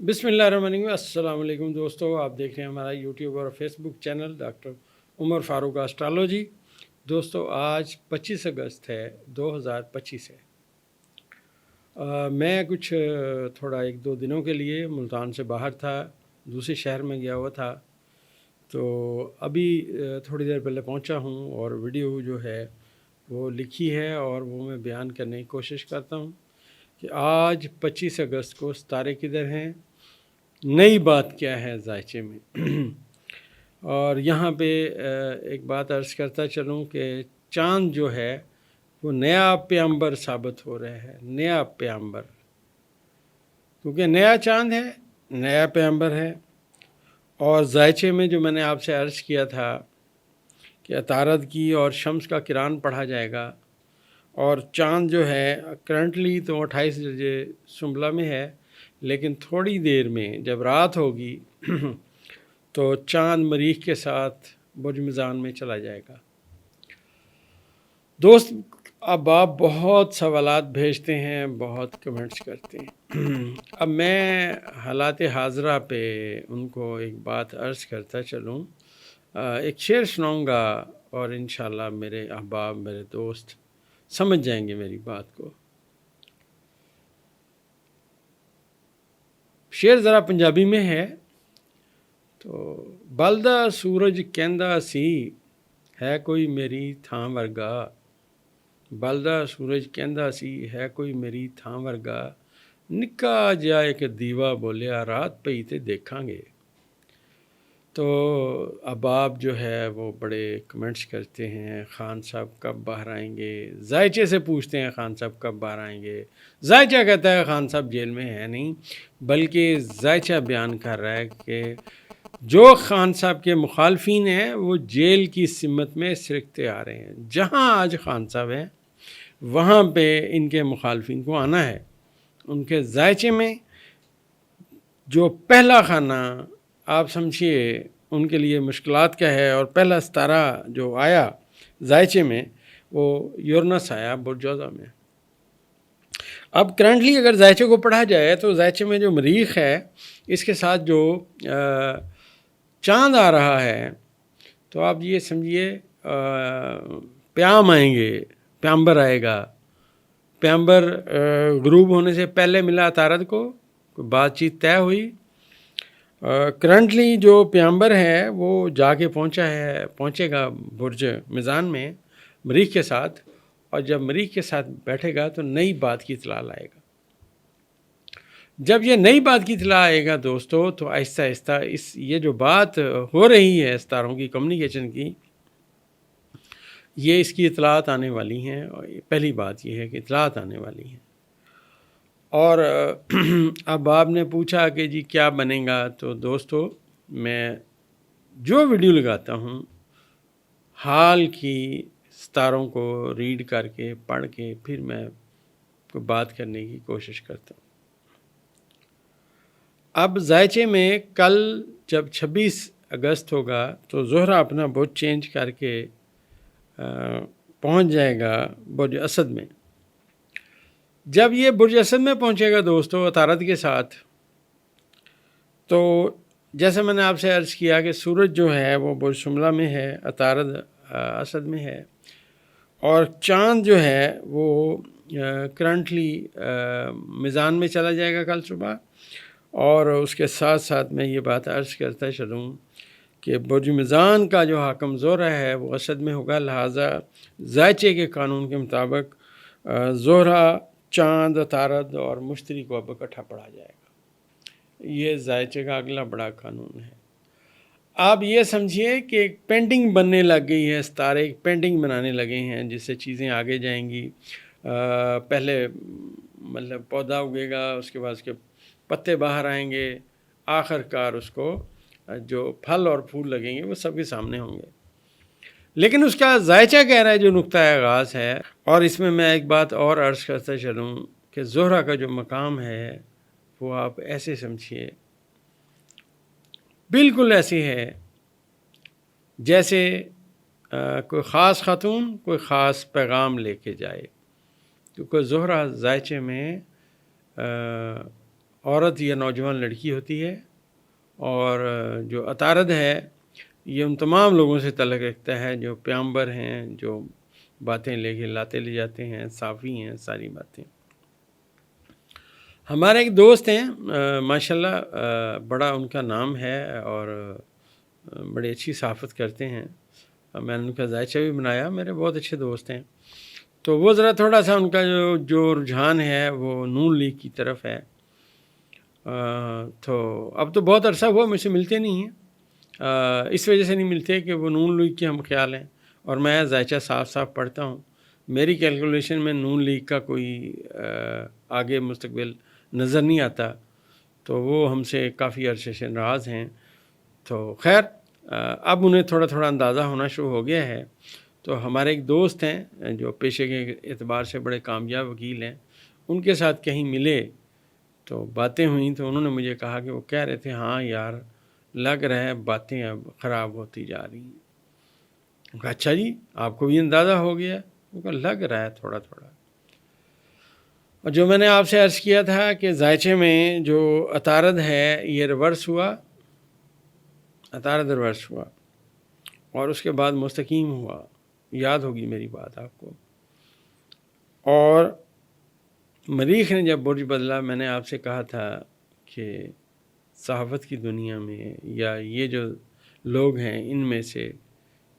बिस्मिल्लाहिर्रहमानिर्रहीम। अस्सलाम वालेकुम दोस्तों, आप देख रहे हैं हमारा यूट्यूब और Facebook channel doctor Umar Farooq astrology. दोस्तों आज 25 अगस्त है 2025 है। मैं कुछ थोड़ा एक दो दिनों के लिए मुल्तान से बाहर था, दूसरे शहर में गया हुआ था। तो अभी थोड़ी देर पहले पहुंचा हूं और वीडियो जो है वो लिखी है और वो मैं बयान करने की कोशिश करता हूं कि आज 25 अगस्त को सितारे किधर हैं, नई बात क्या है जायचे में। और यहाँ पे एक बात अर्ज़ करता चलूँ कि चाँद जो है वो नया पैगंबर साबित हो रहा है, नया पैगंबर, क्योंकि नया चाँद है, नया पैगंबर है। और जायचे में जो मैंने आपसे अर्ज़ किया था कि अतारद की और शम्स का किरान पढ़ा जाएगा, और चाँद जो है करंटली तो 28 दरजे सुंबला में है, लेकिन थोड़ी देर में जब रात होगी तो चाँद मरीख के साथ बुर्ज मिज़ान में चला जाएगा। दोस्त, अब आप बहुत सवालात भेजते हैं, बहुत कमेंट्स करते हैं। अब मैं हालात हाज़रा पे उनको एक बात अर्ज़ करता चलूँ, एक शेर सुनाऊँगा और इंशाल्लाह मेरे अहबाब, मेरे दोस्त समझ जाएंगे मेरी बात को। शेर ज़रा पंजाबी में है। तो बलदा सूरज कहंदा सी है कोई मेरी थां वर्गा, बलदा सूरज कहंदा सी है कोई मेरी थां वर्गा, निक्का जिहा एक दीवा बोलिया रात पई ते देखांगे। तो अहबाब जो है वो बड़े कमेंट्स करते हैं, ख़ान साहब कब बाहर आएंगे। जायचे से पूछते हैं ख़ान साहब कब बाहर आएंगे। जायचा कहता है ख़ान साहब जेल में है नहीं, बल्कि जायचा बयान कर रहा है कि जो ख़ान साहब के मुखालफिन हैं वो जेल की सिमत में सिरकते आ रहे हैं। जहाँ आज ख़ान साहब हैं वहाँ पे इनके मुखालफिन को आना है। उनके जायचे में जो पहला खाना, आप समझिए उनके लिए मुश्किलात क्या है। और पहला सितारा जो आया जायचे में वो यूरनस आया बुर्जौज़ा में। अब करंटली अगर जायचे को पढ़ा जाए तो जायचे में जो मरीख है इसके साथ जो चाँद आ रहा है, तो आप ये समझिए प्याम आएंगे, पैगंबर आएगा। पैगंबर गुरूब होने से पहले मिला अतारद को, बातचीत तय हुई। करंटली जो पैगंबर है वो जाके पहुंचेगा बुर्ज मिज़ान में मरीख के साथ, और जब मरीख के साथ बैठेगा तो नई बात की इत्तला लाएगा। जब ये नई बात की इत्तला आएगा दोस्तों, तो आहिस्ता आहिस्ता ये जो बात हो रही है सितारों की कम्युनिकेशन की, ये इसकी इत्तलात आने वाली हैं। और पहली बात ये है कि इत्तलात आने वाली हैं। और अब आपने पूछा कि जी क्या बनेगा, तो दोस्तों मैं जो वीडियो लगाता हूँ हाल की सितारों को रीड करके पढ़ के फिर मैं कोई बात करने की कोशिश करता हूँ। अब जायचे में कल जब 26 अगस्त होगा तो ज़ोहरा अपना बुर्ज चेंज करके पहुँच जाएगा बुर्ज असद में। जब ये बुर्ज असद में पहुँचेगा दोस्तों अतारद के साथ, तो जैसे मैंने आपसे अर्ज़ किया कि सूरज जो है वो बुर्ज शुमला में है, अतारद असद में है, और चाँद जो है वो करंटली मिज़ान में चला जाएगा कल सुबह। और उसके साथ साथ मैं ये बात अर्ज़ करता चलूँ कि बुर्ज मिज़ान का जो हाकम ज़ोहरा है वो असद में होगा, लिहाजा जायचे के कानून के मुताबिक ज़ोहरा, चाँद, अतारद और मुश्तरी को अब इकट्ठा पढ़ा जाएगा। ये जायचे का अगला बड़ा कानून है। आप ये समझिए कि एक पेंटिंग बनने लग गई है, सितारे एक पेंटिंग बनाने लगे हैं जिससे चीज़ें आगे जाएंगी। पहले मतलब पौधा उगेगा, उसके बाद उसके पत्ते बाहर आएंगे, आखिरकार उसको जो फल और फूल लगेंगे वो सबके सामने होंगे। लेकिन उसका जायचा कह रहा है जो नुक्ता आगाज़ है। और इसमें मैं एक बात और अर्ज़ करता चलूँ कि ज़ोहरा का जो मकाम है वो आप ऐसे समझिए, बिल्कुल ऐसे है जैसे कोई ख़ास ख़ातून कोई ख़ास पैगाम लेके जाए, क्योंकि ज़ोहरा जायचे में عورت یا نوجوان لڑکی ہوتی ہے، اور جو عطارد ہے یہ ان تمام لوگوں سے تعلق رکھتا ہے جو پیامبر ہیں، جو باتیں لے کے لاتے لے جاتے ہیں، صافی ہیں ساری باتیں۔ ہمارے ایک دوست ہیں ماشاءاللہ، بڑا ان کا نام ہے اور بڑی اچھی صحافت کرتے ہیں، میں نے ان کا ذائچہ بھی بنایا، میرے بہت اچھے دوست ہیں۔ تو وہ ذرا تھوڑا سا ان کا جو رجحان ہے وہ نون لیگ کی طرف ہے، تو اب تو بہت عرصہ ہوا مجھ سے ملتے نہیں ہیں، اس وجہ سے نہیں ملتے کہ وہ نون لیگ کے ہم خیال ہیں، اور میں ذائچہ صاف صاف پڑھتا ہوں، میری کیلکولیشن میں نون لیگ کا کوئی آگے مستقبل نظر نہیں آتا، تو وہ ہم سے کافی عرصے سے ناراض ہیں۔ تو خیر اب انہیں تھوڑا تھوڑا اندازہ ہونا شروع ہو گیا ہے۔ تو ہمارے ایک دوست ہیں جو پیشے کے اعتبار سے بڑے کامیاب وکیل ہیں، ان کے ساتھ کہیں ملے تو باتیں ہوئیں، تو انہوں نے مجھے کہا کہ وہ کہہ رہے تھے ہاں یار لگ رہا ہے باتیں اب خراب ہوتی جا رہی ہیں۔ میں کہا اچھا جی آپ کو بھی اندازہ ہو گیا؟ وہ کہا لگ رہا ہے تھوڑا تھوڑا۔ اور جو میں نے آپ سے عرض کیا تھا کہ ذائچے میں جو عطارد ہے یہ ریورس ہوا، عطارد ریورس ہوا اور اس کے بعد مستقیم ہوا، یاد ہوگی میری بات آپ کو۔ اور مریخ نے جب برج بدلا، میں نے آپ سے کہا تھا کہ صحافت کی دنیا میں یا یہ جو لوگ ہیں ان میں سے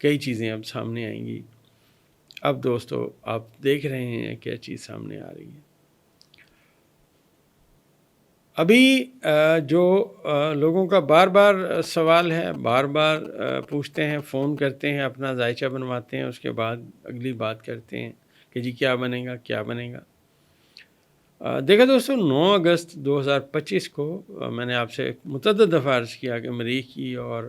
کئی چیزیں اب سامنے آئیں گی۔ اب دوستو آپ دیکھ رہے ہیں کیا چیز سامنے آ رہی ہے۔ ابھی جو لوگوں کا بار بار سوال ہے، بار بار پوچھتے ہیں، فون کرتے ہیں، اپنا ذائچہ بنواتے ہیں، اس کے بعد اگلی بات کرتے ہیں کہ جی کیا بنے گا کیا بنے گا۔ دیکھا دوستو 9 اگست 2025 کو میں نے آپ سے متعدد دفعہ عرض کیا کہ مریخ کی اور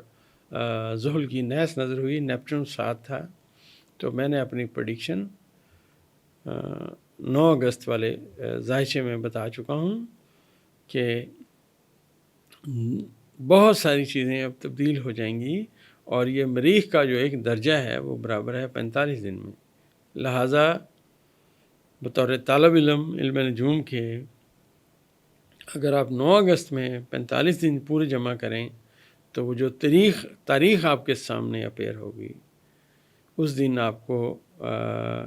زحل کی نیس نظر ہوئی، نیپچون ساتھ تھا، تو میں نے اپنی پریڈکشن 9 اگست والے ذائچے میں بتا چکا ہوں کہ بہت ساری چیزیں اب تبدیل ہو جائیں گی، اور یہ مریخ کا جو ایک درجہ ہے وہ برابر ہے 45 دن میں۔ لہٰذا بطور طالب علم نجوم کے اگر آپ 9 اگست میں 45 دن پورے جمع کریں تو وہ جو تاریخ آپ کے سامنے اپیئر ہوگی، اس دن آپ کو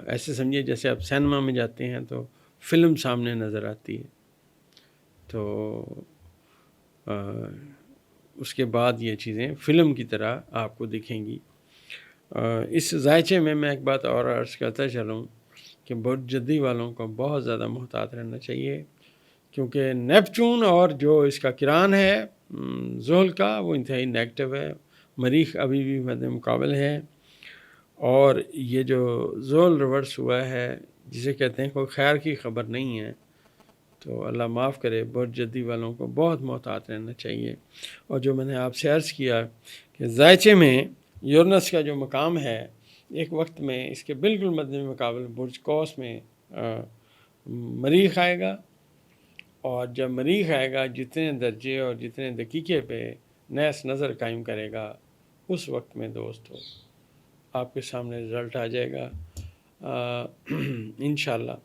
ایسے سمجھیے جیسے آپ سینما میں جاتے ہیں تو فلم سامنے نظر آتی ہے، تو اس کے بعد یہ چیزیں فلم کی طرح آپ کو دکھیں گی۔ اس ذائچے میں ایک بات اور عرض کرتا چلوں کہ برج جدی والوں کو بہت زیادہ محتاط رہنا چاہیے، کیونکہ نیپچون اور جو اس کا کران ہے زحل کا وہ انتہائی نیگیٹو ہے، مریخ ابھی بھی مد مقابل ہے، اور یہ جو زحل ریورس ہوا ہے جسے کہتے ہیں کوئی خیر کی خبر نہیں ہے، تو اللہ معاف کرے برج جدی والوں کو بہت محتاط رہنا چاہیے۔ اور جو میں نے آپ سے عرض کیا کہ ذائچے میں یورنس کا جو مقام ہے ایک وقت میں اس کے بالکل مد مقابل برج قوس میں مریخ آئے گا، اور جب مریخ آئے گا جتنے درجے اور جتنے دقیقے پہ نیس نظر قائم کرے گا، اس وقت میں دوستو آپ کے سامنے رزلٹ آ جائے گا انشاءاللہ۔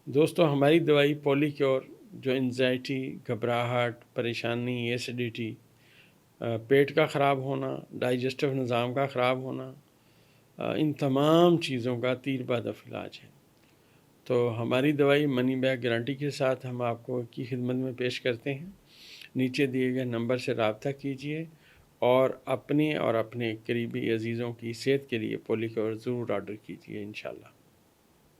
دوستو ہماری دوائی پولی کیور جو انزائٹی، گھبراہٹ، پریشانی، ایسیڈیٹی، پیٹ کا خراب ہونا، ڈائجسٹو نظام کا خراب ہونا، ان تمام چیزوں کا تیر بہدف علاج ہے۔ تو ہماری دوائی منی بیک گارنٹی کے ساتھ ہم آپ کو کی خدمت میں پیش کرتے ہیں۔ نیچے دیے گئے نمبر سے رابطہ کیجیے اور اپنے قریبی عزیزوں کی صحت کے لیے پولی کیور ضرور آرڈر کیجیے انشاءاللہ۔